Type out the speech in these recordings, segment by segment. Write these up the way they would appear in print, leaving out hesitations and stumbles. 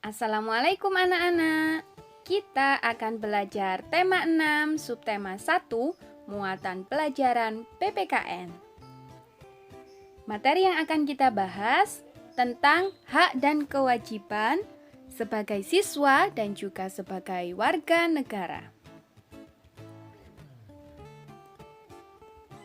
Assalamualaikum anak-anak. Kita akan belajar tema 6, subtema 1, muatan pelajaran PPKN. Materi yang akan kita bahas tentang hak dan kewajiban sebagai siswa dan juga sebagai warga negara.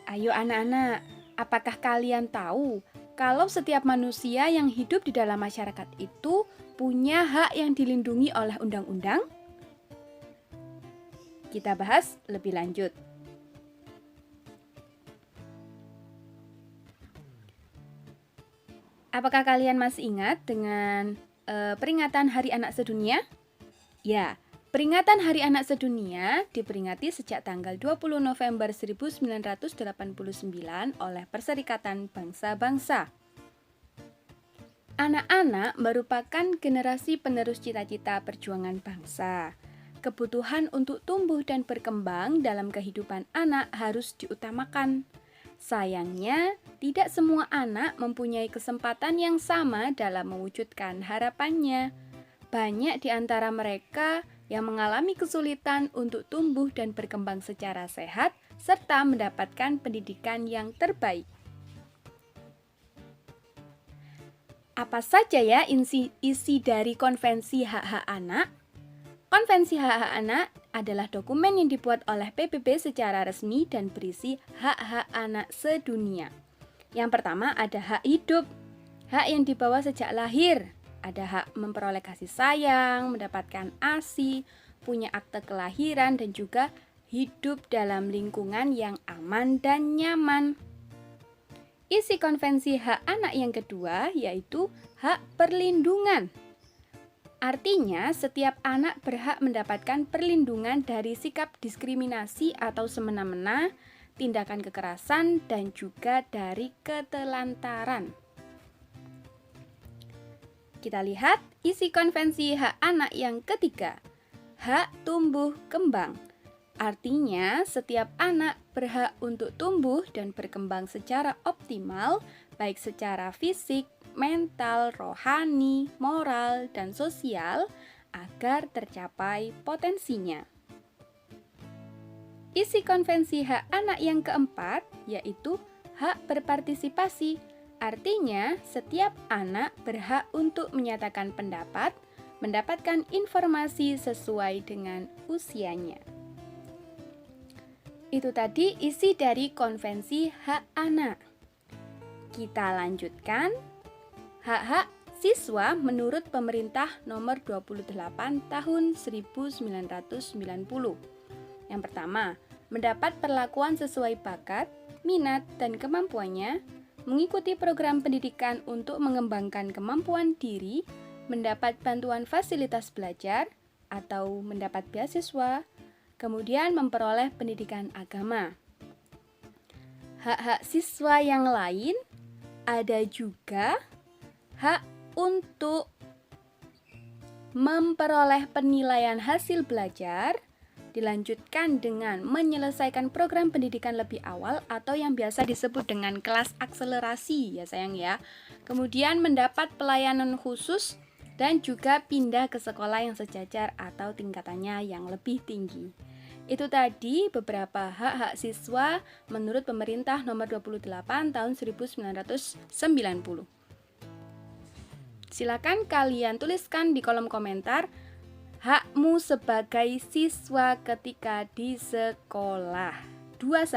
Ayo anak-anak, apakah kalian tahu kalau setiap manusia yang hidup di dalam masyarakat itu punya hak yang dilindungi oleh undang-undang? Kita bahas lebih lanjut. Apakah kalian masih ingat dengan peringatan Hari Anak Sedunia? Ya, peringatan Hari Anak Sedunia diperingati sejak tanggal 20 November 1989 oleh Perserikatan Bangsa-Bangsa. Anak-anak merupakan generasi penerus cita-cita perjuangan bangsa. Kebutuhan untuk tumbuh dan berkembang dalam kehidupan anak harus diutamakan. Sayangnya, tidak semua anak mempunyai kesempatan yang sama dalam mewujudkan harapannya. Banyak di antara mereka yang mengalami kesulitan untuk tumbuh dan berkembang secara sehat serta mendapatkan pendidikan yang terbaik. Apa saja ya isi dari Konvensi Hak-Hak Anak? Konvensi Hak-Hak Anak adalah dokumen yang dibuat oleh PBB secara resmi dan berisi hak-hak anak sedunia. Yang pertama ada hak hidup, hak yang dibawa sejak lahir. Ada hak memperoleh kasih sayang, mendapatkan ASI, punya akte kelahiran, dan juga hidup dalam lingkungan yang aman dan nyaman. Isi konvensi hak anak yang kedua yaitu hak perlindungan. Artinya, setiap anak berhak mendapatkan perlindungan dari sikap diskriminasi atau semena-mena, tindakan kekerasan, dan juga dari ketelantaran. Kita lihat isi konvensi hak anak yang ketiga, hak tumbuh kembang. Artinya, setiap anak berhak untuk tumbuh dan berkembang secara optimal, baik secara fisik, mental, rohani, moral, dan sosial agar tercapai potensinya. Isi konvensi hak anak yang keempat yaitu hak berpartisipasi. Artinya, setiap anak berhak untuk menyatakan pendapat, mendapatkan informasi sesuai dengan usianya. Itu tadi isi dari konvensi hak anak. Kita lanjutkan. Hak-hak siswa menurut Pemerintah Nomor 28 Tahun 1990. Yang pertama, mendapat perlakuan sesuai bakat, minat, dan kemampuannya, mengikuti program pendidikan untuk mengembangkan kemampuan diri, mendapat bantuan fasilitas belajar, atau mendapat beasiswa, kemudian memperoleh pendidikan agama. Hak-hak siswa yang lain ada juga hak untuk memperoleh penilaian hasil belajar, dilanjutkan dengan menyelesaikan program pendidikan lebih awal atau yang biasa disebut dengan kelas akselerasi ya sayang ya. Kemudian mendapat pelayanan khusus dan juga pindah ke sekolah yang sejajar atau tingkatannya yang lebih tinggi. Itu tadi beberapa hak-hak siswa menurut Pemerintah Nomor 28 Tahun 1990. Silakan kalian tuliskan di kolom komentar hakmu sebagai siswa ketika di sekolah. 2